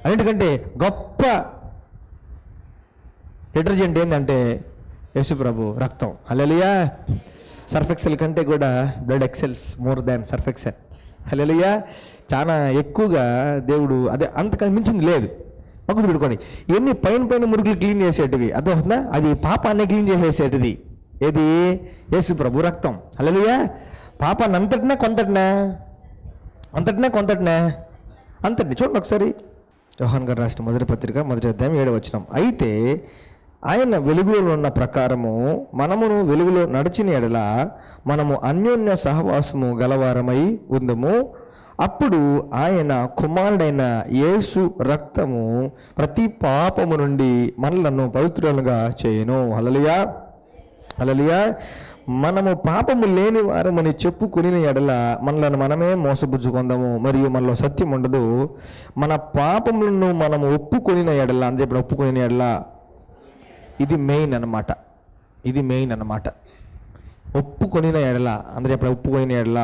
అన్నిటికంటే గొప్ప డిటర్జెంట్ ఏంటంటే యేసు ప్రభు రక్తం. హల్లెలూయా. సర్ఫ్ ఎక్సెల్ కంటే కూడా blood excels more than Surf Excel. Hallelujah. చాలా ఎక్కువగా దేవుడు అదే అంతకన్నా మించింది లేదు. పక్కన పెట్టుకోండి. ఎన్ని పైన మురుగులు క్లీన్ చేసేటివి అర్థమవుతుందా? అది పాపాన్ని క్లీన్ చేసేసేటిది ఏది? యేసు ప్రభు రక్తం. హల్లెలూయా. పాపాన్ని అంతటినా కొంతటినా అంతటిని చూడండి ఒకసారి. యోహాను గారు రాసిన మొదటి పత్రిక 1వ అధ్యాయం 7వ వచనం. అయితే ఆయన వెలుగులో ఉన్న ప్రకారము మనమును వెలుగులో నడిచిన ఎడల మనము అన్యోన్య సహవాసము గలవారమై ఉందుము. అప్పుడు ఆయన కుమారుడైన యేసు రక్తము ప్రతి పాపము నుండి మనలను పవిత్రులుగా చేయును. హల్లెలూయా. హల్లెలూయా. మనము పాపము లేని వారమని చెప్పుకుని ఎడల మనలను మనమే మోసపుచ్చుకుందాము, మరియు మనలో సత్యం ఉండదు. మన పాపములను మనము ఒప్పుకొని ఎడల అని చెప్పిన ఒప్పుకొని ఎడల ఇది మెయిన్ అన్నమాట. ఒప్పుకొని ఎడల అందరూ చెప్పిన ఒప్పుకొని ఎడల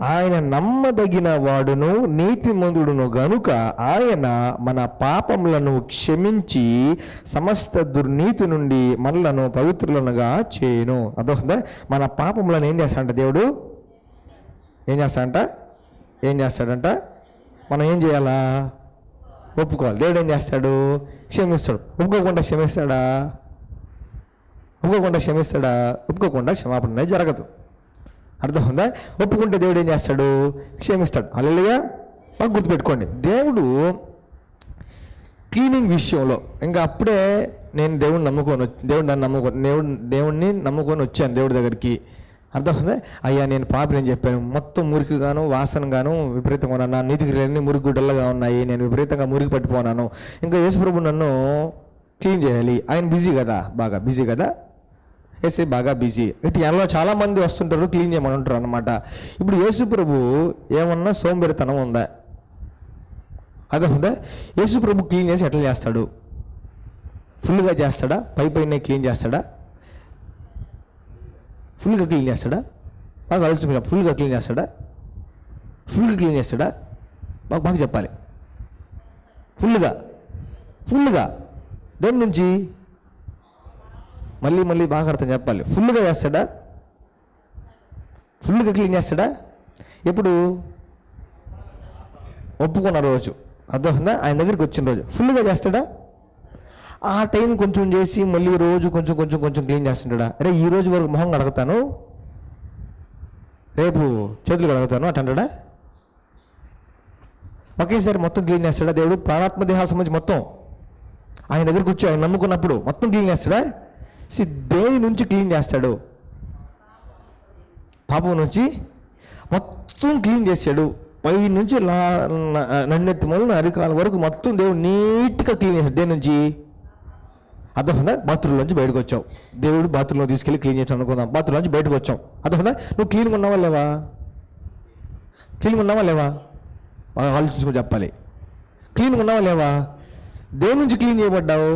ఆయన నమ్మదగిన వాడును నీతిమంతుడును గనుక ఆయన మన పాపములను క్షమించి సమస్త దుర్నీతి నుండి మనలను పవిత్రులనుగా చేయును. అదొకదా? మన పాపములను ఏం చేస్తాడంట దేవుడు? ఏం చేస్తాడంట? మనం ఏం చేయాలా? ఒప్పుకోవాలి. దేవుడు ఏం చేస్తాడు? క్షమిస్తాడు. ఒప్పుకోకుండా క్షమిస్తాడా? ఒప్పుకోకుండా క్షమాపణ అనేది జరగదు. అర్థమవుతుందా? ఒప్పుకుంటే దేవుడు ఏం చేస్తాడు? క్షమిస్తాడు. హల్లెలూయా. మాకు గుర్తుపెట్టుకోండి, దేవుడు క్లీనింగ్ విషయంలో ఇంకా అప్పుడే నేను దేవుడిని నమ్ముకొని వచ్చాను దేవుడి దగ్గరికి. అర్థమవుతుందా? అయ్యా నేను పాపిని అని చెప్పాను, మొత్తం మురికిగాను వాసనగాను విపరీతంగా ఉన్నాను, నా నీతికి మురిగుడ్డల్లాగా ఉన్నాయి, నేను విపరీతంగా మురికి పట్టిపోనాను, ఇంకా యేసుప్రభు నన్ను క్లీన్ చేయాలి. ఆయన బాగా బిజీ కదా. యేసు బాగా బిజీ. ఇటు ఎలా చాలామంది వస్తుంటారు, క్లీన్ చేయమని ఉంటారు అనమాట. ఇప్పుడు యేసు ప్రభు ఏమన్నా సోంబేరితనం ఉందా? అదే ఉందా? యేసు ప్రభు క్లీన్ చేసి ఎట్లా చేస్తాడు? ఫుల్గా చేస్తాడా? పైన క్లీన్ చేస్తాడా? ఫుల్గా క్లీన్ చేస్తాడా? బాగా ఆలోచించుకున్నా. ఫుల్గా క్లీన్ చేస్తాడా? బాగా చెప్పాలి. ఫుల్గా దేని నుంచి? మళ్ళీ బాగా అర్థం చెప్పాలి. ఫుల్గా చేస్తాడా? ఫుల్గా క్లీన్ చేస్తాడా? ఎప్పుడు? ఒప్పుకున్న రోజు. అర్థమవుతుందా? ఆయన దగ్గరికి వచ్చిన రోజు ఫుల్గా చేస్తాడా? ఆ టైం కొంచెం చేసి మళ్ళీ రోజు కొంచెం క్లీన్ చేస్తుంటాడా? అరే ఈ రోజు వరకు మొహం కడగతాను, రేపు చేతులు కడగతాను అంటాడా? ఒకేసారి మొత్తం క్లీన్ చేస్తాడా దేవుడు? ప్రాణాత్మ దేహాల సంబంధించి మొత్తం ఆయన దగ్గరికి వచ్చి ఆయన నమ్ముకున్నప్పుడు మొత్తం క్లీన్ చేస్తాడా? దేని నుంచి క్లీన్ చేస్తాడు? పాపం నుంచి మొత్తం క్లీన్ చేశాడు. పై నుంచి నన్నెత్తి మొదలు అరికాల వరకు మొత్తం దేవుడు నీట్గా క్లీన్ చేశాడు. దేని నుంచి? అర్థమవుతుందా? బాత్రూంలోంచి బయటకు వచ్చావు, దేవుడు బాత్రూంలో తీసుకెళ్ళి క్లీన్ చేసాడు అనుకుందాం. బాత్రూంలోంచి బయటకు వచ్చావు. అర్థమవుతుందా? నువ్వు క్లీన్గా ఉన్నావా లేవా? బాగా ఆలోచించుకొని చెప్పాలి. క్లీన్గా ఉన్నావా లేవా? దేని నుంచి క్లీన్ చేయబడ్డావు?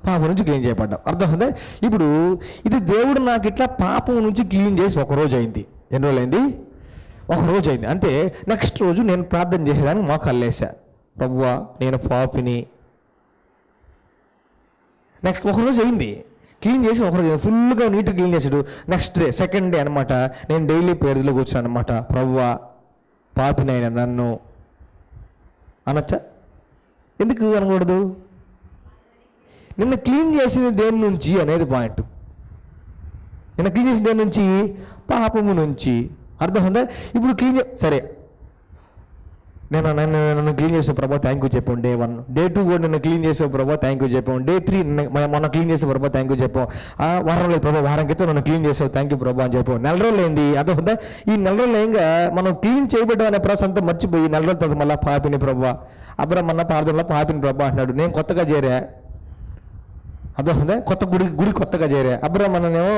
పాపం నుంచి క్లీన్ చేయబడ్డావు. అర్థమవుతుందా? ఇప్పుడు ఇది దేవుడు నాకు ఇట్లా పాపం నుంచి క్లీన్ చేసి ఒకరోజు అయింది. ఎన్ని రోజులు అయింది? ఒకరోజు అయింది. అంటే నెక్స్ట్ రోజు నేను ప్రార్థన చేసేదానికి మోకాళ్ళేసా, ప్రభువా నేను పాపిని. నెక్స్ట్ ఒకరోజు అయింది క్లీన్ చేసి, ఒకరోజు ఫుల్గా నీట్గా క్లీన్ చేసాడు. నెక్స్ట్ డే సెకండ్ డే అనమాట, నేను డైలీ పేరులో కూర్చున్నాను అనమాట. ప్రభువా పాపిని అయినా నన్ను అనొచ్చా? ఎందుకు అనకూడదు? నిన్ను క్లీన్ చేసింది దేని నుంచి అనేది పాయింట్. నిన్ను క్లీన్ చేసిన దేని నుంచి? పాపము నుంచి. అర్థమైందా? ఇప్పుడు క్లీన్ సరే, నన్ను క్లీన్ చేసే ప్రభావ థ్యాంక్ యూ చెప్పాం. డే 1 డే 2 కూడా నన్ను క్లీన్ చేసే ప్రభావ థ్యాంక్ యూ చెప్పాం. డే 3 మొన్న క్లీన్ చేసే ప్రభావ థ్యాంక్ యూ చెప్పాం. వారం లేదు ప్రభావ, వారం క్రితం నన్ను క్లీన్ చేసావు థ్యాంక్ యూ ప్రభావ అని చెప్పాం. నెల రోజులు అయింది. అర్థమైందా? ఈ నెల రోజులు ఏంగా మనం క్లీన్ చేయబడ్డం అనే ప్రాసెస్ అంతా మర్చిపోయి నెల రోజుల తర్వాత మళ్ళీ పాపిని ప్రభావ, అబ్రహం అన్న ప్రార్థనలో పాపిని ప్రభావ అంటున్నాడు. నేను కొత్తగా చేరా. అర్థమైందా? గుడి కొత్తగా చేరా. అబ్రహ్మనేమో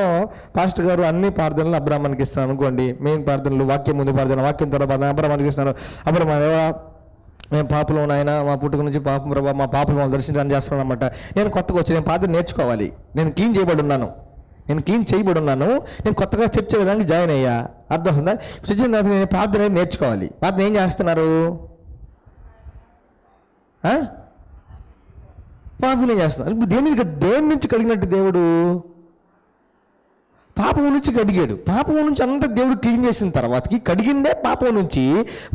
పాస్టర్ గారు అన్ని ప్రార్థనలు అబ్రహ్మణ్కి ఇస్తాను అనుకోండి. మెయిన్ ప్రార్థనలు వాక్యం ముందు ప్రార్థన, వాక్యం తర్వాత ప్రార్థన అబ్రహ్మణ్కి ఇస్తాను. అబ్రహ్మదేవా మేము పాపలో నాయన, మా పుట్టుక నుంచి పాపం ప్రభావ, మా పాపలు మనం దర్శించాలని చేస్తున్నాను అనమాట. నేను కొత్తగా వచ్చి నేను ప్రార్థన నేర్చుకోవాలి. నేను క్లీన్ చేయబడి ఉన్నాను, నేను కొత్తగా చర్చ చేయడానికి జాయిన్ అయ్యా. అర్థం ఉందా? చర్చ నేను ప్రార్థన నేర్చుకోవాలి. ప్రార్థన ఏం చేస్తున్నారు? పాపిని చేస్తున్నారు. ఇప్పుడు దేని నుంచి కడిగినట్టు దేవుడు? పాపం నుంచి కడిగాడు. పాపం నుంచి అంతా దేవుడు క్లీన్ చేసిన తర్వాతకి కడిగిందే పాపం నుంచి.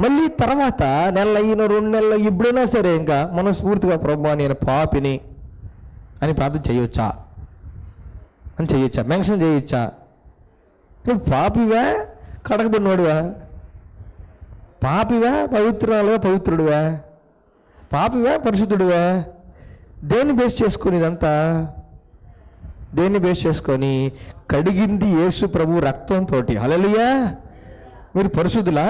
మళ్ళీ తర్వాత నెల అయిన 2 నెలలు ఎప్పుడైనా సరే ఇంకా మనస్ఫూర్తిగా ప్రభువా నేను పాపిని అని ప్రార్థన చేయొచ్చా? అని చేయొచ్చా? మెన్షన్ చేయొచ్చా? నువ్వు పాపివా కడగబడినోడువా? పాపివా పవిత్రాలుగా పవిత్రుడువా? పాపివా పరిశుద్ధుడువా? దేన్ని బేస్ చేసుకొని ఇదంతా? దేన్ని బేస్ చేసుకొని? కడిగింది యేసు ప్రభు రక్తంతో. హల్లెలూయా. మీరు పరిశుద్ధులా?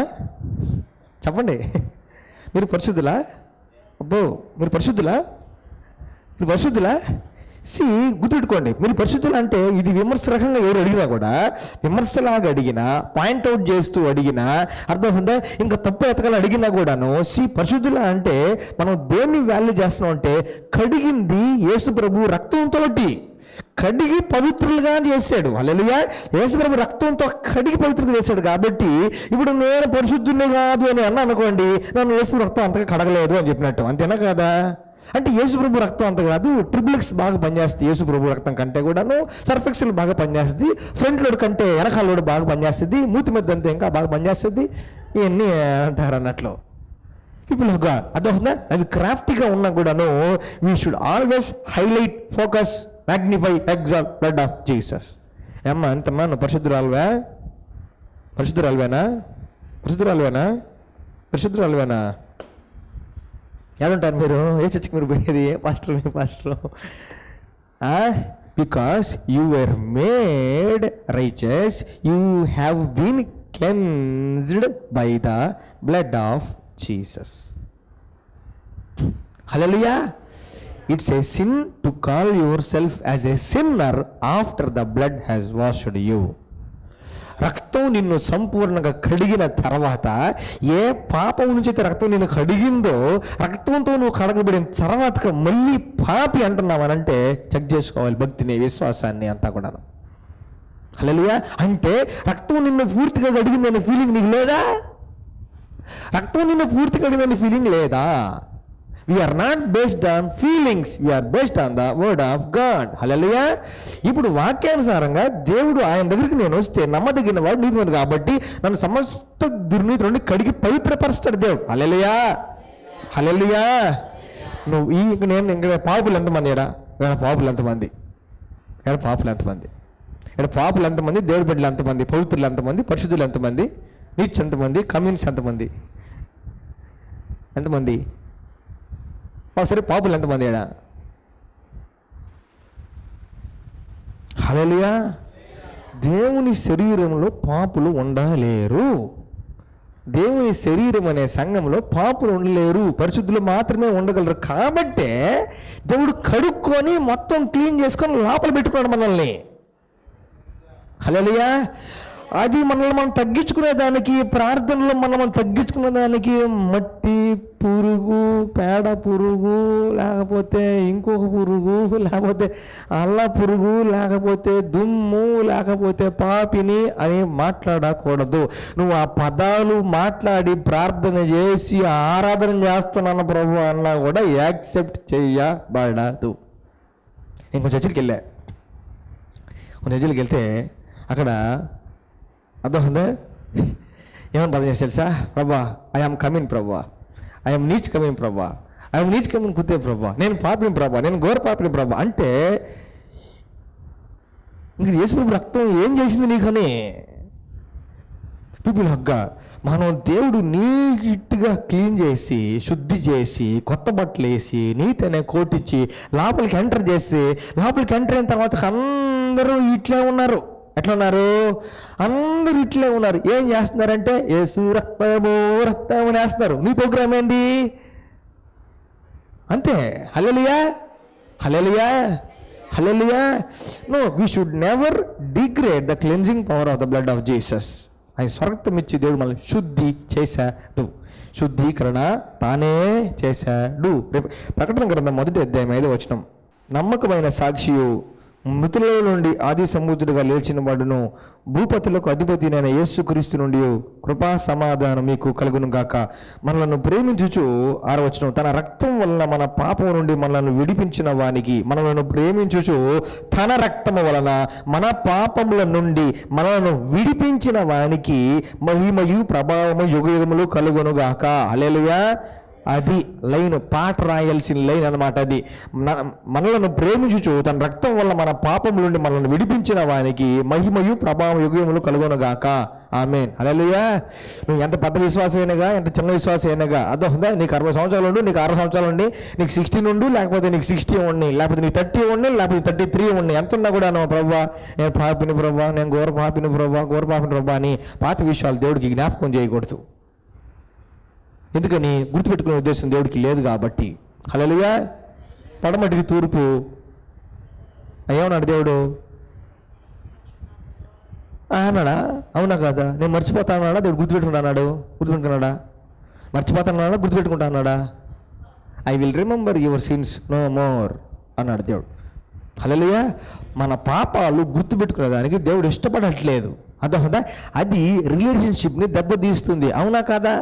చెప్పండి, మీరు పరిశుద్ధులా? అబ్బో, మీరు పరిశుద్ధులా? మీరు పరిశుద్ధులా? గుర్తుపెట్టుకోండి, మీరు పరిశుద్ధులు అంటే ఇది విమర్శ రకంగా ఎవరు అడిగినా కూడా, విమర్శలాగా అడిగినా, పాయింట్అవుట్ చేస్తూ అడిగినా, అర్థమవుతుందా? ఇంకా తప్పు ఎతకాలని అడిగినా కూడాను పరిశుద్ధుల అంటే మనం దేన్ని వాల్యూ చేస్తున్నాం అంటే కడిగింది యేసు ప్రభు రక్తంతో, కడిగి పవిత్రులుగా చేశాడు. హల్లెలూయా. యేసు ప్రభు రక్తంతో కడిగి పవిత్రులుగా చేశాడు. కాబట్టి ఇప్పుడు నేను పరిశుద్ధుని కాదు అని అన్నా అనుకోండి, నన్ను యేసు రక్తం అంతగా కడగలేదు అని చెప్పినట్టు, అంతేనా కాదా? అంటే యేసు ప్రభు రక్తం అంత కాదు, ట్రిపుల్ ఎక్స్ బాగా పనిచేస్తుంది యేసు ప్రభు రక్తం కంటే కూడాను, సర్ఫెక్సల్ బాగా పనిచేస్తుంది, ఫ్రంట్ లోడ్ కంటే వెనకాల లోడ్ బాగా పనిచేస్తుంది, మూతి మీద అంతే ఇంకా బాగా పనిచేస్తుంది, ఇవన్నీ అంటారు అన్నట్లు. పీపుల్ ఆఫ్ గాడ్, అర్థమవుతుందా? అవి క్రాఫ్టీగా ఉన్నా కూడాను we should always highlight, focus, magnify, exalt blood of Jesus. ఏమ్మా అంతమ్మా నువ్వు పరిశుద్ధురాలువా? పరిశుద్ధురాలువేనా? పరిశుద్ధురాలువేనా? పరిశుద్ధురాలువేనా? ఏమంటారు మీరు? ఏ చర్చికి మీరు పోయేది? ఏ పాస్టర్? మీ pastor? Because you were made righteous, you have been cleansed by the blood of Jesus. Hallelujah. It's a sin to call yourself as a sinner after the blood has washed you. రక్తం నిన్ను సంపూర్ణంగా కడిగిన తర్వాత, ఏ పాపం నుంచి అయితే రక్తం నిన్ను కడిగిందో, రక్తంతో నువ్వు కడగబడిన తర్వాత మళ్ళీ పాపి అంటున్నావనంటే చెక్ చేసుకోవాలి భక్తిని, విశ్వాసాన్ని అంతా కూడా. హల్లెలూయా. అంటే రక్తం నిన్ను పూర్తిగా కడిగిందనే ఫీలింగ్ నీకు లేదా? రక్తం నిన్ను పూర్తిగా కడిగిందనే ఫీలింగ్ లేదా? We are not based on feelings, we are based on the word of God. హల్లెలూయా. ఇప్పుడు వాక్యానుసారంగా దేవుడు ఆయన దగ్గరికి నేను వస్తే నమ్మదగిన వాడు, నీతిమంతుడు కాబట్టి నన్ను సమస్త దుర్నీతి నుండి కడిగి పవిత్రపరుస్తాడు దేవుడు. హల్లెలూయా. హల్లెలూయా. నువ్వు నేను ఇంకా పాపులు ఎంతమంది? ఇక్కడ పాపులు ఎంతమంది? ఇక్కడ పాపులు ఎంతమంది? ఇక్కడ పాపులు ఎంతమంది? దేవుడి బిడ్డలు ఎంతమంది? పవిత్రులు ఎంతమంది? పరిశుద్ధులు ఎంతమంది? నీచ్ ఎంతమంది? కమ్యూనిస్ట్ ఎంతమంది? ఎంతమంది? సరే, పాపులు ఎంతమంది? హల్లెలూయా. దేవుని శరీరంలో పాపులు ఉండలేరు. దేవుని శరీరం అనే సంఘంలో పాపులు ఉండలేరు, పరిశుద్ధులు మాత్రమే ఉండగలరు. కాబట్టే దేవుడు కడుక్కొని మొత్తం క్లీన్ చేసుకొని లోపల పెట్టుకున్నాడు మనల్ని. హల్లెలూయా. అది మనల్ని మనం తగ్గించుకునే దానికి, ప్రార్థనలో మనం తగ్గించుకునే దానికి మట్టి పురుగు, పేడ పురుగు, లేకపోతే ఇంకొక పురుగు, లేకపోతే అల్ల పురుగు, లేకపోతే దుమ్ము, లేకపోతే పాపిని అని మాట్లాడకూడదు. నువ్వు ఆ పదాలు మాట్లాడి ప్రార్థన చేసి ఆరాధన చేస్తున్నాను ప్రభు అన్నా కూడా యాక్సెప్ట్ చేయబడదు. నేను కొంచెం చర్చికి వెళ్ళా. కొంచెం చర్చికి వెళ్తే అక్కడ అర్థమవుతుందా ఏమని పదం చేసి తెలుసా? ప్రభా ఐ ఆమ్ కమింగ్ ప్రభా, ఐ ఆమ్ నీచ్ కమింగ్ ప్రభా, ఐ ఆమ్ నీచ్ కమింగ్ కుతే ప్రభా, నేను పాపిని ప్రభా, నేను ఘోర పాపిని ప్రభా. అంటే ఇంక యేసు ప్రభు రక్తం ఏం చేసింది నీకని? పీపుల్ హగ్గా మనం దేవుడు నీట్గా క్లీన్ చేసి, శుద్ధి చేసి, కొత్త బట్టలు వేసి, నీతి అనే కోటిచ్చి లోపలికి ఎంటర్ చేసి, లోపలికి ఎంటర్ అయిన తర్వాత అందరూ ఇట్లే ఉన్నారు. ఎట్లా ఉన్నారు? అందరూ ఇట్లే ఉన్నారు. ఏం చేస్తున్నారంటే యేసు రక్తము రక్తము అని వేస్తున్నారు. నీ ప్రోగ్రామ్ ఏంది? అంతే. Hallelujah. Hallelujah. Hallelujah. No, we should never degrade the cleansing power of the blood of Jesus. ఆయన స్వర్గం ఇచ్చి దేవుడు మనల్ని శుద్ధి చేశాడు. శుద్ధీకరణ తానే చేశాడు. రేపు ప్రకటన గ్రంథం 1వ అధ్యాయం 5వ వచనం, నమ్మకమైన సాక్షియు మృతులలో నుండి ఆది సంబూతుడుగా లేచిన వాడును భూపతులకు అధిపతినైన యేసుక్రీస్తు నుండి కృపా సమాధానం మీకు కలుగును గాక. మనలను ప్రేమించుచు 6వ వచనం, తన రక్తం వలన మన పాపం నుండి మనలను విడిపించిన వానికి, మనలను ప్రేమించుచు తన రక్తము వలన మన పాపముల నుండి మనలను విడిపించిన వానికి మహిమయు ప్రభావము యుగయుగములు కలుగును గాక. హల్లెలూయా. అది లైన్, పాట రాయాల్సిన లైన్ అనమాట. అది మనలను ప్రేమించుచు తన రక్తం వల్ల మన పాపం నుండి మనల్ని విడిపించిన వానికి మహిమయు ప్రభావం యుగములు కలుగునుగాక. ఆమేన్. హల్లెలూయా. నువ్వు ఎంత పెద్ద విశ్వాసం అయినగా, ఎంత చిన్న విశ్వాసం అయినగా, అర్థమవుతుందా? నీకు 60 సంవత్సరాలు ఉండు, నీకు 6 సంవత్సరాలు ఉండి, నీకు 16 ఉండు, లేకపోతే నీకు 60 ఉండి, లేకపోతే నీకు 30 ఉండి, లేకపోతే 33 ఉండి, ఎంత ఉన్నా కూడా నువ్వు ప్రభా నేను పాపిని ప్రభా, నేను ఘోర పాపిని ప్రభా అని పాత విషయాలు దేవుడికి జ్ఞాపకం చేయకూడదు. ఎందుకని? గుర్తుపెట్టుకునే ఉద్దేశం దేవుడికి లేదు కాబట్టి. హల్లెలూయా. పడమటికి తూర్పు ఏమన్నాడు దేవుడు? అన్నాడా? అవునా కాదా? నేను మర్చిపోతానన్నాడా దేవుడు? గుర్తుపెట్టుకున్నాడా? మర్చిపోతానన్నాడా? గుర్తుపెట్టుకుంటాన్నాడా? I will remember your sins no more అన్నాడు దేవుడు. హల్లెలూయా. మన పాపాలు గుర్తుపెట్టుకునే దానికి దేవుడు ఇష్టపడట్లేదు. అర్థమవుతుందా? అది రిలేషన్షిప్ని దెబ్బతీస్తుంది. అవునా కాదా?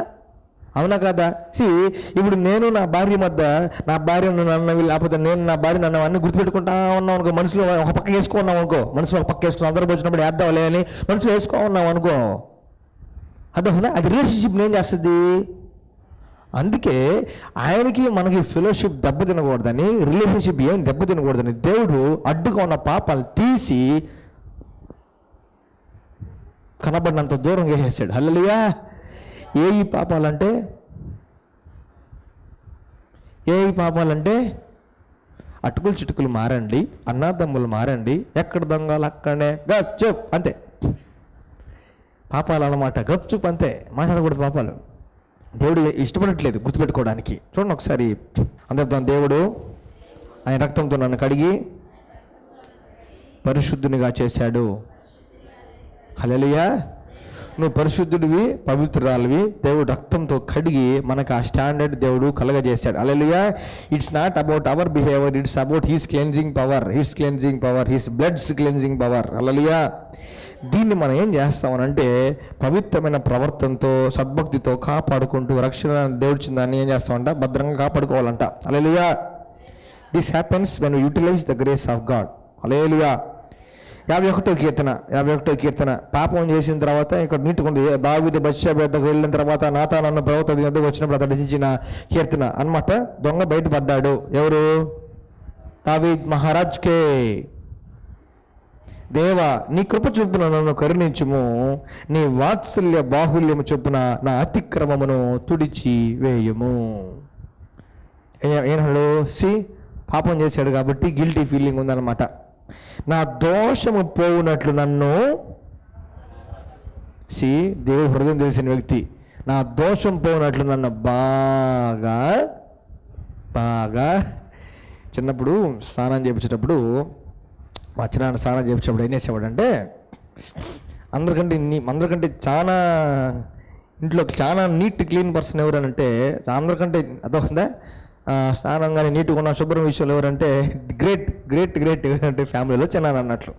ఇప్పుడు నేను నా భార్య మధ్య, నా భార్యను నన్నవి, లేకపోతే నేను నా భార్య నన్ను అన్ని గుర్తుపెట్టుకుంటా ఉన్నాం అనుకో, మనసులో ఒక పక్క వేసుకున్నాం అనుకో, మనసులో ఒక పక్క వేసుకున్నాం, అందరూ వచ్చినప్పుడు వేద్దాంలే అని మనసులో వేసుకోన్నాం అనుకో, అర్థమవుతుందా? అది రిలేషన్షిప్ని ఏం చేస్తుంది? అందుకే ఆయనకి మనకి ఫెలోషిప్ దెబ్బతినకూడదని, రిలేషన్షిప్ ఏం దెబ్బతినకూడదని దేవుడు అడ్డుగా ఉన్న పాపాలు తీసి కనబడినంత దూరం వేసేసాడు. హల్లెలూయా. ఏ పాపాలంటే అటుకులు చిటుకులు మారండి, అన్నాదమ్ములు మారండి, ఎక్కడ దొంగలు అక్కడనే గప్చుప్ అంతే. పాపాలు అన్నమాట, గప్చుప్ అంతే, మాట్లాడకూడదు పాపాలు. దేవుడు ఇష్టపడట్లేదు గుర్తుపెట్టుకోవడానికి. చూడండి ఒకసారి అందరితో, దేవుడు ఆయన రక్తంతో నన్ను కడిగి పరిశుద్ధునిగా చేశాడు. హల్లెలూయా. నువ్వు పరిశుద్ధుడివి, పవిత్రురాలివి, దేవుడు రక్తంతో కడిగి మనకు ఆ స్టాండర్డ్ దేవుడు కలగజేశాడు. Hallelujah. It's not about our behaviour, it's about his cleansing power, his blood's cleansing power. Hallelujah. దీన్ని మనం ఏం చేస్తామనంటే పవిత్రమైన ప్రవర్తనతో, సద్భక్తితో కాపాడుకుంటూ రక్షణ దేవుడిచ్చిందాన్ని ఏం చేస్తామంట? భద్రంగా కాపాడుకోవాలంట. Hallelujah. This happens when you utilise the grace of God. Hallelujah. 51వ కీర్తన పాపం చేసిన తర్వాత ఇక్కడ నీటుకుంది. దావీదు బత్షెబ వద్దకు వెళ్ళిన తర్వాత నాతాను అన్న ప్రవక్త వద్దకు వచ్చినప్పుడు అతడు రచించిన కీర్తన అన్నమాట. దొంగ బయటపడ్డాడు. ఎవరు? దావీద్ మహారాజ్కే. దేవా, నీ కృప చొప్పున నన్ను కరుణించుము, నీ వాత్సల్య బాహుల్యము చొప్పున నా అతిక్రమమును తుడిచి వేయుము. ఏనాడు పాపం చేశాడు కాబట్టి గిల్టీ ఫీలింగ్ ఉందన్నమాట. నా దోషము పోవునట్లు నన్ను, దేవుడు హృదయం తెలిసిన వ్యక్తి, నా దోషం పోవునట్లు నన్ను బాగా చిన్నప్పుడు స్నానం చేయించేటప్పుడు, మా చిన్న స్నానం చేయించేటప్పుడు ఏం చేసేవాడంటే, అందరికంటే చాలా ఇంట్లో చాలా నీట్ క్లీన్ పర్సన్ ఎవరనంటే, అందరికంటే అదొస్తుందా స్నానం కానీ నీట్గా ఉన్న శుభ్రం విషయంలో ఎవరంటే గ్రేట్ ఎవరంటే ఫ్యామిలీలో చిన్న అన్నట్లు.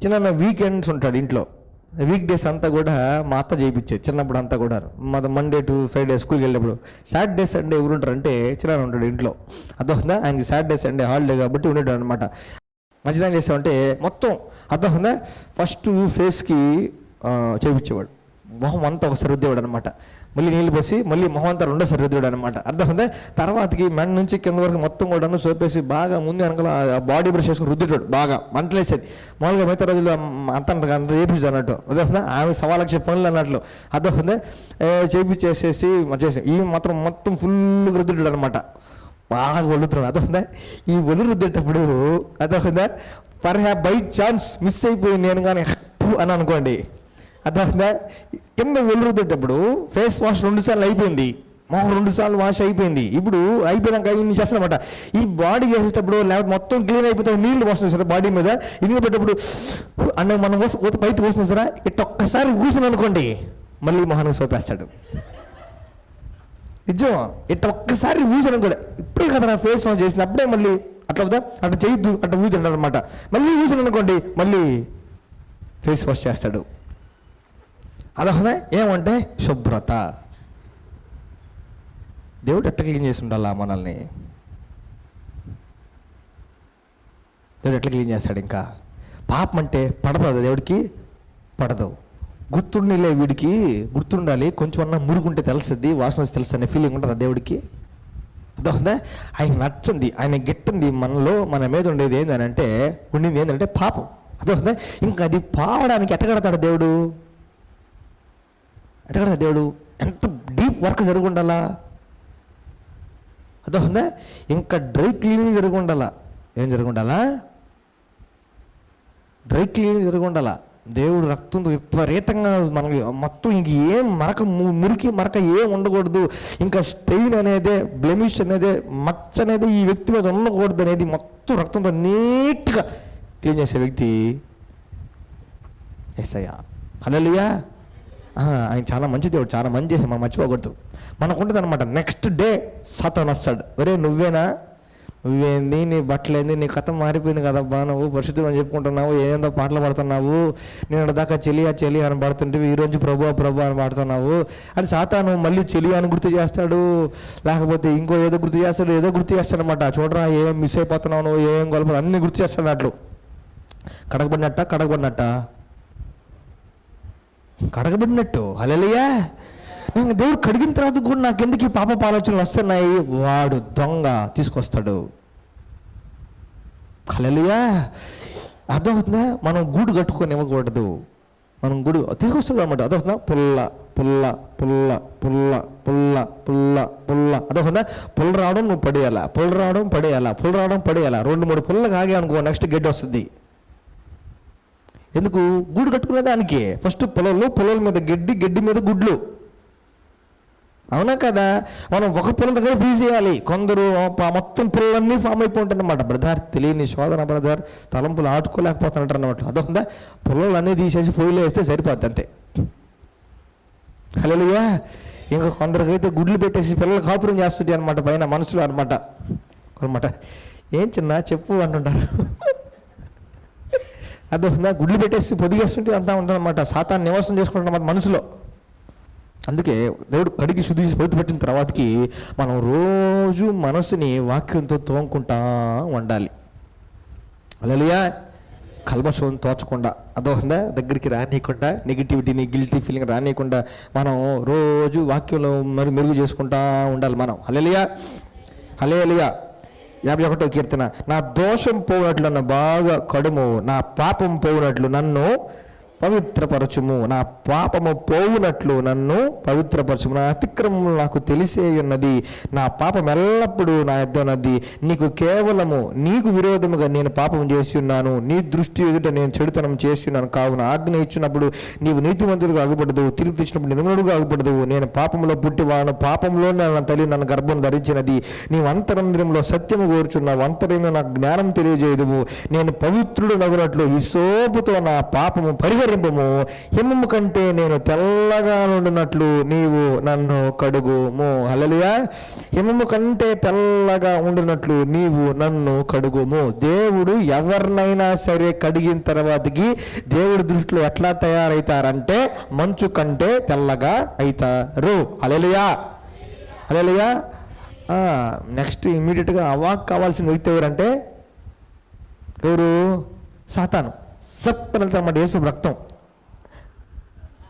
చిన్న వీకెండ్స్ ఉంటాడు ఇంట్లో, వీక్ డేస్ అంతా కూడా మా అత్త చేయించేది చిన్నప్పుడు అంతా కూడా. మండే టు ఫ్రైడే స్కూల్కి వెళ్ళినప్పుడు సాటర్డే సండే ఎవరు ఉంటారంటే చిన్న ఉంటాడు ఇంట్లో. అర్థమవుతుందా? ఆయనకి సాటర్డే సండే హాలిడే కాబట్టి ఉండేటాడు అనమాట. మధ్యలో ఏం చేసామంటే మొత్తం అర్థమవుతుందా, ఫస్ట్ ఫేస్కి చేయించేవాడు, మొహం అంతా ఒకసారి రుద్దేవాడు అనమాట. మళ్ళీ నీళ్ళు పోసి మళ్ళీ మొహం అంతా రెండోసారి రుద్దేవాడు అనమాట. అర్థమైందా? తర్వాతకి మెడ నుంచి కింద వరకు మొత్తం కూడా సోపేసి బాగా ముందు వెనకాల బాడీ బ్రష్ వేసుకుని రుద్దేటాడు, బాగా మంటలేసేది. మామూలుగా మిగతా రోజుల్లో అంత చేపించదు అన్నట్టు. అర్థమైందా? ఆమె 1,00,000 పనులు అన్నట్లు. అర్థమైందా? చేపించేసేసి ఈ మాత్రం మొత్తం ఫుల్ రుద్దేటాడు అనమాట, బాగా వదులుతున్నాడు. అర్థమైందా? ఈ వదులు రుద్దేటప్పుడు అర్థమైందా, బై ఛాన్స్ మిస్ అయిపోయింది నేను కానీ అని అనుకోండి. అర్థమైందా? కింద వెలురుద్దేటప్పుడు ఫేస్ వాష్ 2 సార్లు అయిపోయింది, మొహం 2 సార్లు వాష్ అయిపోయింది. ఇప్పుడు అయిపోయినాక ఇన్ని చేస్తానమాట. ఈ బాడీ చేసేటప్పుడు లేకపోతే మొత్తం క్లీన్ అయిపోతే నీళ్ళు పోస్తున్నాం సార్ బాడీ మీద, ఇన్ని పెట్టేటప్పుడు అంటే మనం బయట పోస్తున్నాం సార్, ఇట్ట ఒక్కసారి కూర్చుని అనుకోండి మళ్ళీ మొహానికి సోపేస్తాడు. నిజం, ఇట్ట ఒక్కసారి కూర్చొని కూడా ఇప్పుడే కదా నా ఫేస్ వాష్ చేసిన, అప్పుడే మళ్ళీ అట్లా అవుదా, అట్లా చేయొద్దు, అట్లా ఊదండి అనమాట. మళ్ళీ ఊసిన అనుకోండి, మళ్ళీ ఫేస్ వాష్ చేస్తాడు. అదొకదా ఏమంటే శుభ్రత. దేవుడు ఎట్లా క్లీన్ చేసి ఉండాలా మనల్ని? దేవుడు ఎట్లా క్లీన్ చేస్తాడు? ఇంకా పాపం అంటే పడదు దేవుడికి, పడదు. గుర్తుండిలే వీడికి, గుర్తుండాలి, కొంచెం అన్నా మురుగుంటే తెలుస్తుంది, వాసన వచ్చి తెలుస్తుంది అనే ఫీలింగ్ ఉంటుంది దేవుడికి. అదొకదా ఆయన నచ్చింది, ఆయన గిట్టింది మనలో, మన మీద ఉండేది ఏంటంటే, ఉండింది ఏంటంటే పాపం. అదొకదా ఇంకా అది పావడానికి ఎట్టగడతాడు దేవుడు? ఎట్టగడతాడు దేవుడు? ఎంత డీప్ వర్క్ జరిగి ఉండాలా? అదొకదా ఇంకా డ్రై క్లీనింగ్ జరిగి ఉండాలా. ఏం జరిగి ఉండాలా? డ్రై క్లీనింగ్ జరిగి ఉండాలా. దేవుడు రక్తంతో విపరీతంగా మనకి మొత్తం ఇంక ఏం మురికి మరక ఏం ఉండకూడదు. ఇంకా స్టెయిన్ అనేదే, బ్లెమిష్ అనేదే, మచ్చ అనేది ఈ వ్యక్తి మీద ఉండకూడదు అనేది మొత్తం రక్తంతో నీట్గా క్లీన్ చేసే వ్యక్తి యేసయ్య. హల్లెలూయా. ఆయన చాలా మంచి దేవుడు, చాలా మంచి చేసి మనం మర్చిపోకూడదు. మనకు ఉంటుంది అనమాట. నెక్స్ట్ డే సాతాను వస్తాడు, ఒరే నువ్వేనా, నువ్వేంది, నీ బట్టలేంది, నీ కథ మారిపోయింది కదబ్బా, నువ్వు పరిశుద్ధం అని చెప్పుకుంటున్నావు, ఏందో పాటలు పాడుతున్నావు, నేను దాకా చెలియా అని పాడుతుంటే ఈరోజు ప్రభు అని పాడుతున్నావు అని సాతాను మళ్ళీ చెలియా అని గుర్తు చేస్తాడు, లేకపోతే ఇంకో ఏదో గుర్తు చేస్తాడు, ఏదో గుర్తు చేస్తాడనమాట. చూడరా ఏం మిస్ అయిపోతున్నావు నువ్వు, ఏం గొలప అన్నీ గుర్తు చేస్తాడు. అట్లు కడగబడినట్టు. హల్లెలూయా. నేను దేవుడు కడిగిన తర్వాత కూడా నాకెందుకు ఈ పాపపు ఆలోచనలు వస్తున్నాయి? వాడు దొంగ తీసుకొస్తాడు. హల్లెలూయా. అర్థమవుతుందా? మనం గూడు కట్టుకొని ఇవ్వకూడదు, మనం గూడు తీసుకొస్తాడు అనమాట. అదవుతుందా? పుల్ల అదవుతుందా? పుల్ల రావడం నువ్వు పడేయాలా, పుల్ల రావడం పడేయాలా. 2-3 పుల్లలు కాగే అనుకో, నెక్స్ట్ గడ్డి వస్తుంది. ఎందుకు? గూడు కట్టుకునే దానికి ఫస్ట్ పొలాల మీద గడ్డి మీద గుడ్లు, అవునా కదా? మనం ఒక పొలం దగ్గర ఫ్రీ చేయాలి. కొందరు మొత్తం పొలాలన్నీ ఫామ్ అయిపోతుంటారన్నమాట. బ్రదర్ తెలియని శోధన, బ్రదర్ తలంపులు ఆడుకోలేకపోతుంటారు అన్నమాట. అదొకదా పొలాలు అన్నీ తీసేసి పొయ్యిలో వేస్తే సరిపోద్ది అంతే. హల్లెలూయా. ఇంకా కొందరికైతే గుడ్లు పెట్టేసి పిల్లలు కాపురం చేస్తుంటాయి అనమాట, పైన మనసులో అనమాట. ఏం చిన్న చెప్పు అంటుంటారు. అదొకదా గుడ్లు పెట్టేసి పొదిగేస్తుంటే అంతా ఉంటుందన్నమాట. సాతాన్ని నివాసం చేసుకుంటున్నమాట మనసులో. అందుకే దేవుడు కడిగి శుద్ధి చేసి బయట పెట్టిన తర్వాతకి మనం రోజు మనసుని వాక్యంతో తోముకుంటా ఉండాలి. హల్లెలూయా. కల్మషం తోచకుండా, అదొకదా దగ్గరికి రానియకుండా, నెగిటివిటీని, గిల్టీ ఫీలింగ్ రానియకుండా మనం రోజు వాక్యంలో మెరుగు చేసుకుంటా ఉండాలి మనం. హల్లెలూయా. 51వ కీర్తన. నా దోషం పోవునట్లు నన్ను బాగా కడుము, నా పాపం పోవునట్లు నన్ను పవిత్రపరచుము. నా పాపము పోవునట్లు నన్ను పవిత్రపరచుము. నా అతిక్రమం నాకు తెలిసే ఉన్నది, నా పాపం ఎల్లప్పుడూ నా యొద్ద ఉన్నది. నీకు విరోధముగా నేను పాపం చేసి ఉన్నాను, నీ దృష్టి ఎదుట నేను చెడుతనం చేసి ఉన్నాను. కావున ఆజ్ఞ ఇచ్చినప్పుడు నీవు నీతిమంతుడుగా అగుపడదు, తీర్పు తెచ్చినప్పుడు నిర్మలుడుగా అగుపడదు. నేను పాపంలో పుట్టివాను, పాపంలో నా తల్లి నన్ను గర్భం ధరించినది. నీవు అంతరంద్రంలో సత్యము కోరుచున్నావు, అంతరంలో నాకు జ్ఞానం తెలియజేయదువు. నేను పవిత్రుడు నగునట్లు హిస్సోపుతో నా పాపము పరిహరింపము. హిమము కంటే నేను తెల్లగా ఉండునట్లు నీవు నన్ను కడుగుము. హల్లెలూయా. హిమము కంటే తెల్లగా ఉండునట్లు నీవు నన్ను కడుగుము. దేవుడు ఎవరినైనా సరే కడిగిన తర్వాతకి దేవుడి దృష్టిలో ఎట్లా తయారవుతారంటే మంచు కంటే తెల్లగా అవుతారు. హల్లెలూయా. నెక్స్ట్ ఇమీడియట్గా అవాక్ కావాల్సిన వ్యక్తి ఎవరంటే ఎవరు? సాతాను. సప్పనంత అన్నమాట యేసు రక్తం.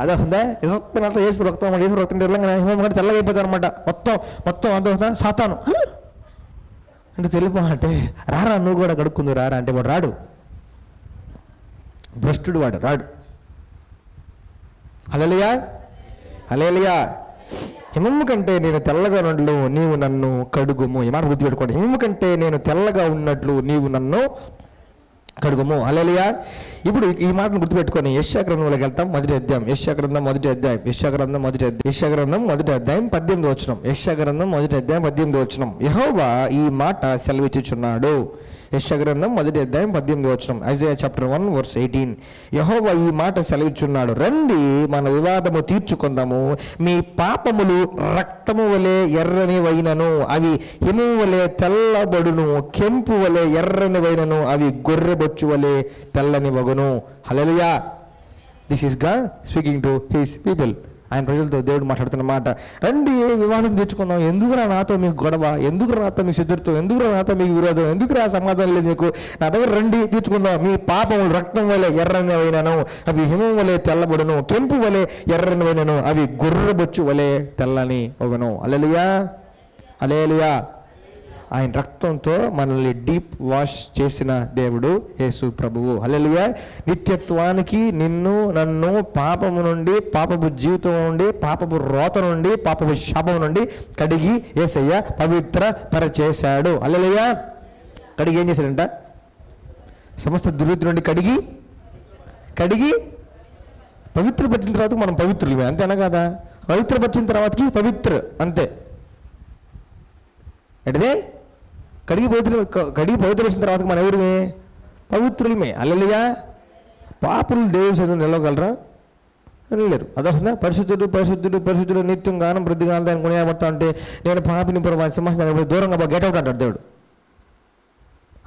అదే ఉందా? సప్పనంత యేసు రక్తం అన్నమాట. యేసు రక్తం తెల్లగా తెల్లగా అయిపోతారు అనమాట. మొత్తం అంత సాతాను అంటే తెలియపోతే రారా నువ్వు కూడా కడుక్కుందు రారా అంటే వాడు రాడు, భ్రష్టుడు వాడు రాడు. హల్లెలూయా. హిమము కంటే నేను తెల్లగా ఉన్నట్లు నీవు నన్ను కడుగుము. ఈ మాట గుర్తుపెట్టుకోండి. హిమము కంటే నేను తెల్లగా ఉన్నట్లు నీవు నన్ను కడుగుము. హల్లెలూయా. ఇప్పుడు ఈ మాటను గుర్తుపెట్టుకొని యెషయా గ్రంథంలోకి వెళ్తాం. మొదటి అధ్యాయం, యెషయా గ్రంథం మొదటి అధ్యాయం 18వ వచనం. యెషయా గ్రంథం మొదటి అధ్యాయం 18వ వచనం. యెహోవా ఈ మాట సెలవిచ్చుచున్నాడు. యెషయా గ్రంథం 1:18 ఐజాయా చాప్టర్ 1:18. యెహోవా ఈ మాట సెలవిచ్చున్నాడు, రండి మన వివాదము తీర్చుకుందాము. మీ పాపములు రక్తము వలె ఎర్రని వైనను అవి హిమము వలె తెల్లబడును, కెంపు వలె ఎర్రని వైనను అవి గొర్రెబొచ్చు వలె తెల్లని వగును. Hallelujah. This is God speaking to his people. ఆయన ప్రజలతో దేవుడు మాట్లాడుతున్న మాట. రండి వివాదం తెచ్చుకుందాం. ఎందుకురా నాతో మీకు గొడవ, ఎందుకురా నాతో మీకు శత్రుత్వం, ఎందుకురా నాతో మీకు విరోధం, ఎందుకురా సమాధానం లేదు మీకు, నా దగ్గర రండి తీర్చుకుందాం. మీ పాపములు రక్తం వలె ఎర్రని వైనను అవి హిమం వలె తెల్లబడును, కెంపు వలె ఎర్రని వైనను అవి గొర్రెబొచ్చు వలె తెల్లని వగును. హల్లెలూయా, హల్లెలూయా. ఆయన రక్తంతో మనల్ని డీప్ వాష్ చేసిన దేవుడు యేసు ప్రభువు. హల్లెలూయా. నిత్యత్వానికి నిన్ను నన్ను పాపము నుండి, పాపపు జీవితం నుండి, పాపపు రోత నుండి, పాపపు శాపం నుండి కడిగి యేసయ్య పవిత్ర పరచేశాడు. హల్లెలూయా. కడిగి ఏం చేశాడంట? సమస్త దుర్నీతి నుండి కడిగి పవిత్రపరిచిన తర్వాత మనం పవిత్రులమే, అంతేనా కదా? పవిత్రపరిచిన తర్వాతకి పవిత్ర, అంతే. అంటే కడిగి పవిత్రపరిచిన తర్వాత మనం ఎవరిమే? పవిత్రులమే. హల్లెలూయా. పాపులు దేవుని సన్నిధిలో నిలవగలరా? లేరు. అదొక పరిశుద్ధుడు పరిశుద్ధుడు పరిశుద్ధుడు నిత్యం గానం ప్రతిగానం దాన్ని కొనియాడతా అంటే నేను పాపిని సింహాసనం దూరంగా గెటౌట్ అంటాడు దేవుడు.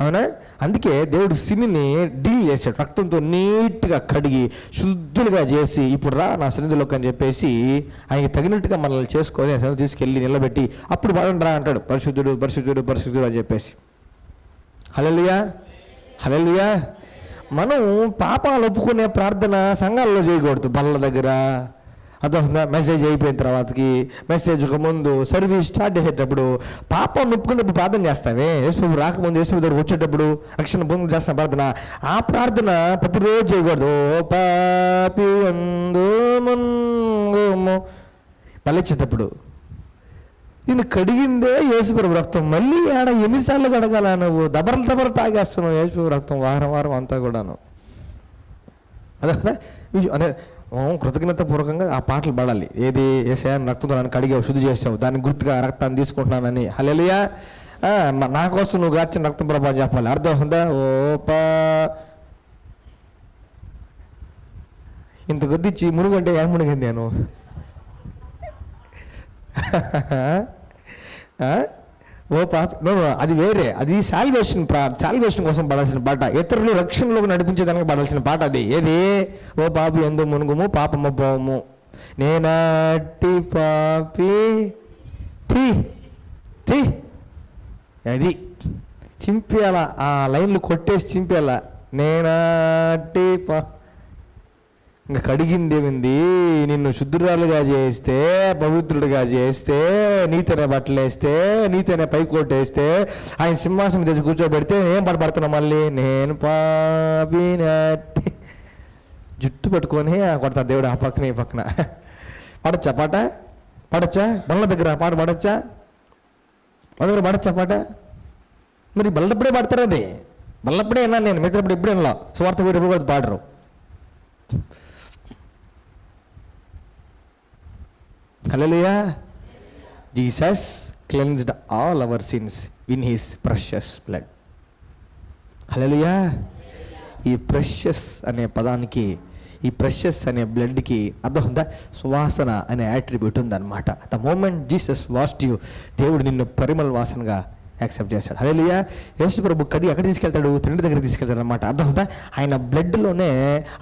అవునా? అందుకే దేవుడు సిన్ని డీల్ చేశాడు, రక్తంతో నీట్గా కడిగి శుద్ధులుగా చేసి ఇప్పుడు రా నా సన్నిధిలోకి అని చెప్పేసి ఆయనకి తగినట్టుగా మనల్ని చేసుకొని సన్నిధి తీసుకెళ్ళి నిలబెట్టి అప్పుడు బాగుండ్రా అంటాడు, పరిశుద్ధుడు పరిశుద్ధుడు పరిశుద్ధుడు అని చెప్పేసి. హల్లెలూయా, హల్లెలూయా. మనం పాపాలు ఒప్పుకునే ప్రార్థన సంఘాల్లో చేయకూడదు. బల్ల దగ్గర అదొక మెసేజ్ అయిపోయిన తర్వాతకి, మెసేజ్కి ముందు సర్వీస్ స్టార్ట్ చేసేటప్పుడు పాపం ఒప్పుకునేటప్పుడు ప్రార్థన చేస్తామే. యేసుప్రభు రాకముందు యేసుప్రభు దగ్గర వచ్చేటప్పుడు రక్షణ పొంది చేస్తాం ప్రార్థన. ఆ ప్రార్థన ప్రతిరోజు చేయకూడదు. ఓ పాపి అందు ముంగుము పలిచేటప్పుడు నేను కడిగిందే యేసుప్రభు రక్తం, మళ్ళీ ఆడ ఎన్నిసార్లు కడగాల నువ్వు? దబరలు తాగేస్తున్నావు యేసుప్రభు రక్తం వారం వారం అంతా కూడాను. అదే అదే కృతజ్ఞత పూర్వకంగా ఆ పాటలు పాడాలి. ఏది? యేసయ్యా రక్తంతో నన్ను కడిగావు, శుద్ధి చేసావు, దాని గుర్తుగా రక్తాన్ని తీసుకుంటున్నానని. హల్లెలూయా. నా కోసం నువ్వు గార్చిన రక్తం ప్రభావం చెప్పాలి. అర్థం ఉందా? ఓపా ఇంత గొద్దిచ్చి మునుగంటే ఏం మునిగింది నేను? ఓ పాప, అది వేరే. అది సాల్వేషన్ కోసం పాడాల్సిన పాట, ఇతరులు రక్షణలోకి నడిపించేదానికి పాడాల్సిన పాట అది. ఏది? ఓ పాపి ఎందు మునుగుము పాపమ్మ పోము, నేనాటి పాపి తీ అది చింపేయాల. ఆ లైన్లు కొట్టేసి చింపేయాల. నేనాటి ఇంకా కడిగింది ఏమింది? నిన్ను శుద్ధురాలుగా చేస్తే, పవిత్రుడిగా చేస్తే, నీతనే బట్టలు వేస్తే, నీతనే పైకోటేస్తే, ఆయన సింహాసనం తెచ్చి కూర్చోబెడితే ఏం పడబడుతున్నా మళ్ళీ? నేను పాపినట్టి జుట్టు పట్టుకొని కొడతా దేవుడు ఆ పక్కన ఈ పక్కన. పడచ్చా పాట? పడచ్చా? బల్ల దగ్గర పాట పడచ్చా? వాళ్ళ దగ్గర పడచ్చా పాట? మరి బల్లప్పుడే పడతారు. అది బల్లప్పుడే విన్నాను నేను, మిగతాప్పుడు ఎప్పుడు వినలా. స్వార్థ వీడు పాడరు. Hallelujah. Jesus cleansed all our sins in his precious blood. Hallelujah. ఈ ప్రెషస్ అనే పదానికి, ఈ ప్రెషస్ అనే బ్లడ్కి అర్థం ఉందా? సువాసన అనే యాట్రిబ్యూట్ ఉందన్నమాట. The moment Jesus washed you, దేవుడు నిన్ను పరిమళ వాసనగా యాక్సెప్ట్ చేస్తాడు. హల్లెలూయా. యేసు ప్రభు కడిగి ఎక్కడ తీసుకెళ్తాడు? తండ్రి దగ్గర తీసుకెళ్తాడు అనమాట. అర్థం ఉందా? ఆయన బ్లడ్లోనే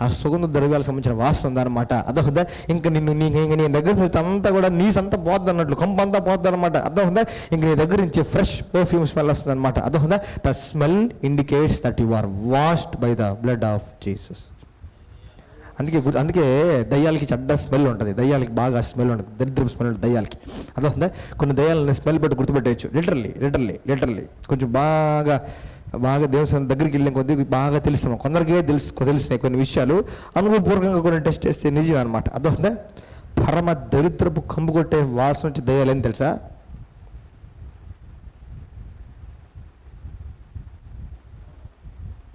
ఆ సుగంధ ద్రవ్యాలకు సంబంధించిన వాసన ఉందన్నమాట. అర్థం ఉందా? ఇంకా నీ దగ్గర నుంచి అంతా కూడా నీసంతా పోద్ది అన్నట్లు, కంపంతా పోద్ది అనమాట. అర్థం ఉందా? ఇంక నీ దగ్గర నుంచి ఫ్రెష్ పర్ఫ్యూమ్ స్మెల్ వస్తుంది అనమాట. అర్థం ఉందా? The smell indicates that you are washed by the blood of Jesus. అందుకే దయ్యాలకి చెడ్డ స్మెల్ ఉంటుంది, దయ్యాలకి బాగా స్మెల్ ఉంటుంది, దరిద్రం స్మెల్ ఉంటుంది దయ్యాలకి. అదొస్తుందా? కొన్ని దయ్యాలని స్మెల్ పెట్టి గుర్తుపెట్టేయచ్చు. లిటరల్లీ కొంచెం బాగా దేవస్థానం దగ్గరికి వెళ్ళిన కొద్దిగా బాగా తెలుస్తాం. కొందరికే తెలిసినాయి కొన్ని విషయాలు, అనుభవపూర్వకంగా కొన్ని టెస్ట్ చేస్తే నిజం అనమాట. అదొస్తుందా? పరమ దరిద్రపు కంపు కొట్టే వాసన వచ్చి దయ్యాలు ఏం తెలుసా?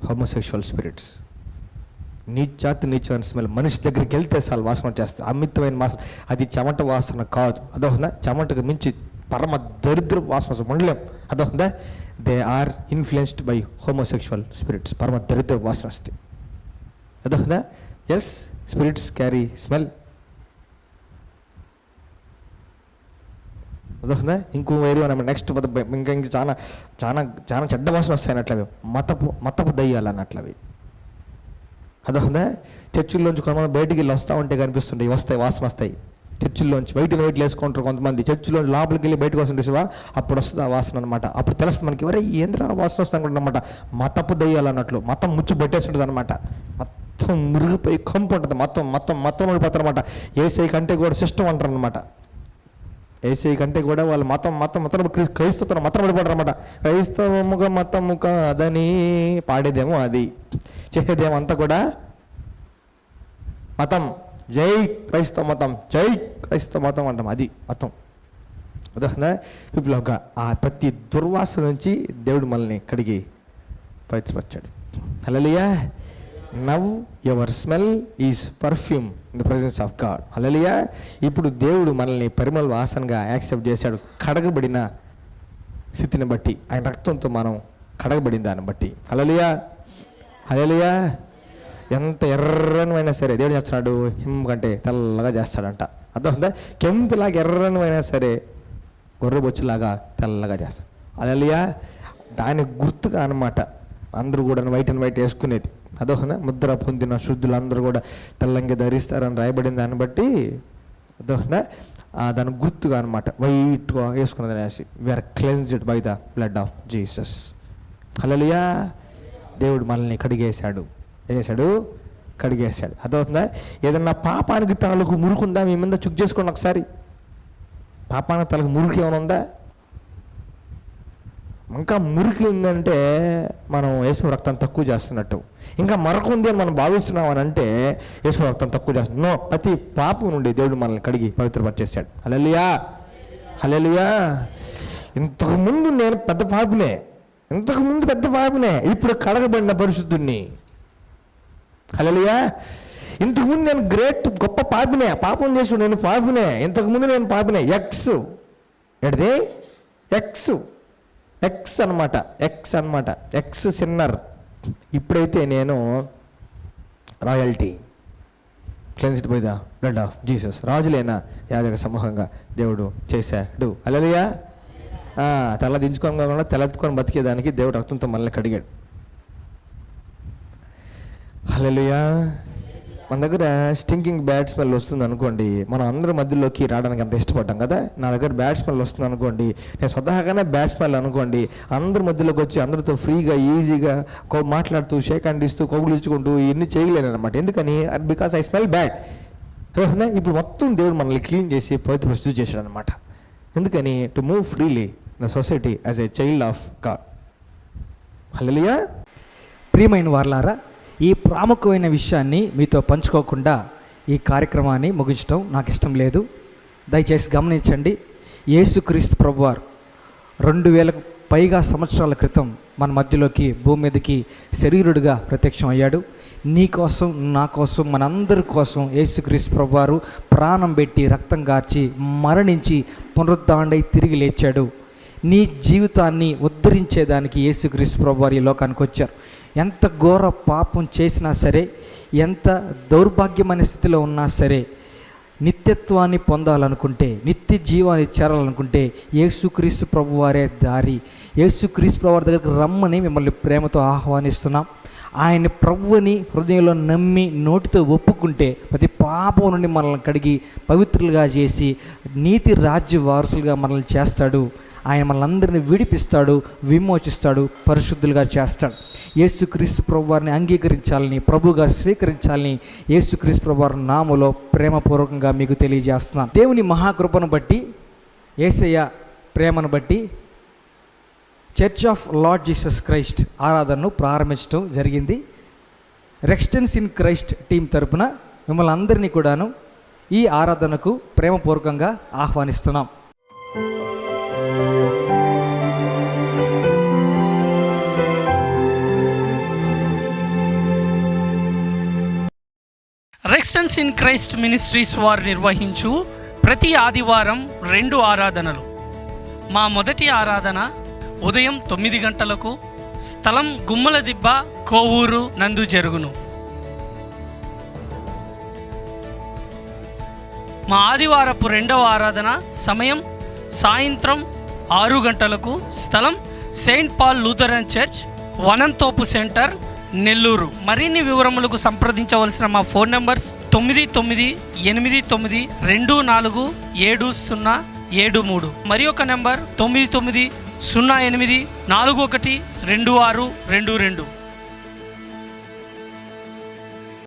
Homosexual spirits. నీచమైన స్మెల్. మనిషి దగ్గరికి వెళ్తే చాలు వాసన వచ్చేస్తుంది, అమితమైన వాసన. అది చెమట వాసన కాదు. అదొక చెమటకు మించి పరమ దరిద్ర వాసన ఉండలేం. అదొందా, they are influenced by homosexual spirits. పరమ దరిద్ర వాసన వస్తాయి. అదొందా, ఎస్, స్పిరిట్స్ క్యారీ స్మెల్. అదొందా, ఇంకో వేరు నెక్స్ట్ ఇంకా చాలా చాలా చాలా చెడ్డ వాసన వస్తాయి అన్నట్లవి, మతపు దయ్యాలు అన్నట్లవి. అదొందా, చర్చిల్లోంచి కొంతమంది బయటికి వెళ్ళి వస్తూ ఉంటే కనిపిస్తుంటాయి, వస్తాయి, వాసన వస్తాయి. చర్చిల్లోంచి వైట్లు వేసుకుంటారు కొంతమంది, చర్చిలో లోపలికి వెళ్ళి బయటకు వస్తుంటే శివా, అప్పుడు వస్తుంది ఆ వాసన అనమాట. అప్పుడు తెలుస్తుంది మనకి, ఎవరే ఏంద్రా వాసన వస్తుంది అనుకుంటున్నమాట. మతపు దయ్యాలు అన్నట్లు, మతం ముచ్చు పెట్టేస్తుంటుంది అనమాట. మొత్తం మురిగిపోయి కంపు ఉంటుంది, మొత్తం పడిపోతారు అనమాట. ఏసై కంటే కూడా సిస్టమ్ అంటారు అనమాట. ఏసై కంటే కూడా వాళ్ళు మతం క్రైస్తవ మతం పడిపోతారు అనమాట. క్రైస్తవముగ మతముక అదని పాడేదేమో అది, చేసేదేమో అంతా కూడా మతం. జై క్రైస్తవ మతం, జై క్రైస్తవ మతం అంటాం, అది మతం. అదొక విప్లవంగా ఆ ప్రతి దుర్వాసన నుంచి దేవుడు మనల్ని కడిగి పవిత్రపరిచాడు. Hallelujah. Now your smell is perfume in the presence of God. Hallelujah. ఇప్పుడు దేవుడు మనల్ని పరిమళ వాసనగా యాక్సెప్ట్ చేశాడు, కడగబడిన స్థితిని బట్టి, ఆయన రక్తంతో మనం కడగబడిన దాన్ని బట్టి. హల్లెలూయా, హల్లెలూయా. ఎంత ఎర్రనమైనా సరే దేవుడు చెప్తున్నాడు, హిమ్ కంటే తెల్లగా చేస్తాడంట. అర్థమవుతుందా? కెంపులాగా ఎర్రనమైనా సరే గొర్రెబొచ్చులాగా తెల్లగా చేస్తాడు. హల్లెలూయా. దాని గుర్తుగా అన్నమాట అందరూ కూడా వైట్ అండ్ వైట్ వేసుకునేది. అదొకనా, ముద్ర పొందిన శుద్ధులు అందరూ కూడా తెల్లంగా ధరిస్తారని రాయబడిన దాన్ని బట్టి అదొకనా దాని గుర్తుగా అనమాట, వైట్గా వేసుకున్నది అనేసి. We're cleansed by the blood of Jesus. Hallelujah. దేవుడు మనల్ని కడిగేశాడు. ఏం చేశాడు? కడిగేశాడు. అదవుతుందా? ఏదన్నా పాపానికి తలకు మురుకుందా మీ మీద చెక్ చేసుకోండి ఒకసారి. పాపానికి తలకు మురికి ఏమైనా ఉందా? ఇంకా మురికి ఉందంటే మనం యేసు రక్తం తక్కువ చేస్తున్నట్టు. ఇంకా మరొక ఉంది అని మనం భావిస్తున్నాం అని అంటే యేసు రక్తం తక్కువ చేస్తున్నాం. నో, ప్రతి పాపం నుండి దేవుడు మనల్ని కడిగి పవిత్రపరిచేశాడు. హల్లెలూయా, హల్లెలూయా. ఇంతకుముందు నేను పెద్ద పాపినే, ఇప్పుడు కడగబడిన పరిశుద్ధుణ్ణి. హల్లెలూయా. ఇంతకుముందు నేను గొప్ప పాపినే, పాపం చేసి నేను పాపినే, ఇంతకుముందు నేను పాపినే. ఏంటిది? ఎక్స్ అనమాట, ఎక్స్ సిన్నర్. ఇప్పుడైతే నేను royalty, cleansed by the blood of Jesus. రాజులైన యాజక సమూహంగా దేవుడు చేశాడు. హల్లెలూయా. తల దించుకొని కాకుండా తెలెత్తుకొని బతికేదానికి దేవుడు రక్తంతో మనల్ని కడిగాడు. హల్లెలూయా. మన దగ్గర స్టింకింగ్ బ్యాడ్ స్మెల్ వస్తుంది అనుకోండి, మనం అందరి మధ్యలోకి రావడానికి అంత ఇష్టపడ్డాం కదా. నా దగ్గర బ్యాడ్ స్మెల్ వస్తుంది అనుకోండి, నేను స్వతహాగానే బ్యాడ్ స్మెల్ అనుకోండి, అందరి మధ్యలోకి వచ్చి అందరితో ఫ్రీగా ఈజీగా మాట్లాడుతూ షేక్ హ్యాండ్ ఇస్తూ కౌగులించుకుంటూ ఇవన్నీ చేయలేను అనమాట. ఎందుకని? Because I smell bad. ఇప్పుడు మొత్తం దేవుడు మనల్ని క్లీన్ చేసి పవిత్ర శుద్ధి చేశాడు అనమాట. ఎందుకని? To move freely in the society as a child of God. Hallelujah. ప్రియమైన వారలారా, ఈ ప్రాముఖ్యమైన విషయాన్ని మీతో పంచుకోకుండా ఈ కార్యక్రమాన్ని ముగించడం నాకు ఇష్టం లేదు. దయచేసి గమనించండి. యేసుక్రీస్తు ప్రభువారు 2000 పైగా సంవత్సరాల క్రితం మన మధ్యలోకి భూమి మీదకి శరీరుడిగా ప్రత్యక్షం అయ్యాడు. నీ కోసం, నా కోసం, మనందరి కోసం యేసుక్రీస్తు ప్రభువారు ప్రాణం పెట్టి రక్తం గార్చి మరణించి పునరుద్ధాండై తిరిగి లేచాడు. నీ జీవితాన్ని ఉద్ధరించేదానికి యేసుక్రీస్తు ప్రభువారు ఈ లోకానికి వచ్చారు. ఎంత ఘోర పాపం చేసినా సరే, ఎంత దౌర్భాగ్యమైన స్థితిలో ఉన్నా సరే, నిత్యత్వాన్ని పొందాలనుకుంటే, నిత్య జీవాన్ని చేరాలనుకుంటే యేసుక్రీస్తు ప్రభువారే దారి. యేసుక్రీస్తు ప్రభువారి దగ్గరికి రమ్మని మిమ్మల్ని ప్రేమతో ఆహ్వానిస్తున్నాం. ఆయన ప్రభువుని హృదయంలో నమ్మి నోటితో ఒప్పుకుంటే ప్రతి పాపం నుండి మనల్ని కడిగి పవిత్రులుగా చేసి నీతి రాజ్య వారసులుగా మనల్ని చేస్తాడు. ఆయన మనల్ని విడిపిస్తాడు, విమోచిస్తాడు, పరిశుద్ధులుగా చేస్తాడు. యేసుక్రీస్తు ప్రభువారిని అంగీకరించాలని, ప్రభువుగా స్వీకరించాలని యేసుక్రీస్తు ప్రభువారి నామములో ప్రేమపూర్వకంగా మీకు తెలియజేస్తున్నాను. దేవుని మహాకృపను బట్టి, యేసయ్య ప్రేమను బట్టి church of Lord Jesus Christ ఆరాధనను ప్రారంభించడం జరిగింది. రెక్స్టెన్స్ ఇన్ క్రైస్ట్ టీం తరపున మిమ్మల్ని అందరినీ కూడాను ఈ ఆరాధనకు ప్రేమపూర్వకంగా ఆహ్వానిస్తున్నాం. రెక్స్టెన్స్ ఇన్ క్రైస్ట్ మినిస్ట్రీస్ వారు నిర్వహించు ప్రతి ఆదివారం 2 ఆరాధనలు మా మొదటి ఆరాధన ఉదయం 9 గంటలకు, స్థలం గుమ్మలదిబ్బ, కోవూరు నందు జరుగును. మా ఆదివారపు రెండవ ఆరాధన సమయం సాయంత్రం 6 గంటలకు, స్థలం Saint Paul Lutheran church, వనంతోపు centre, Nellore. మరిన్ని వివరములకు సంప్రదించవలసిన మా ఫోన్ నంబర్స్ 9989247073, మరి ఒక నంబర్ 9908412622.